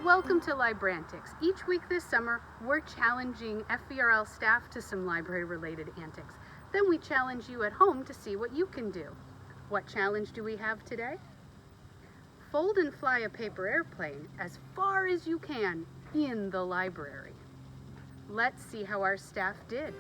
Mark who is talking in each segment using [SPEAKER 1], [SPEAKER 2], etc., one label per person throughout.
[SPEAKER 1] Welcome to LibrAntics. Each week this summer, we're challenging FVRL staff to some library-related antics. Then we challenge you at home to see what you can do. What challenge do we have today? Fold and fly a paper airplane as far as you can in the library. Let's see how our staff did.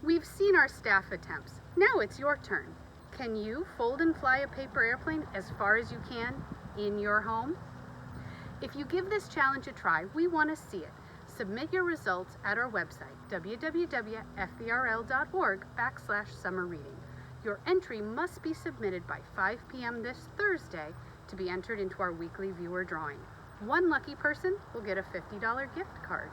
[SPEAKER 1] We've seen our staff attempts. Now it's your turn. Can you fold and fly a paper airplane as far as you can in your home? If you give this challenge a try, we want to see it. Submit your results at our website, www.fvrl.org/summerreading. Your entry must be submitted by 5 p.m. this Thursday to be entered into our weekly viewer drawing. One lucky person will get a $50 gift card.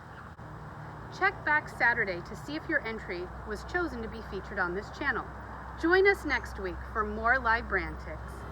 [SPEAKER 1] Check back Saturday to see if your entry was chosen to be featured on this channel. Join us next week for more LibrAntics.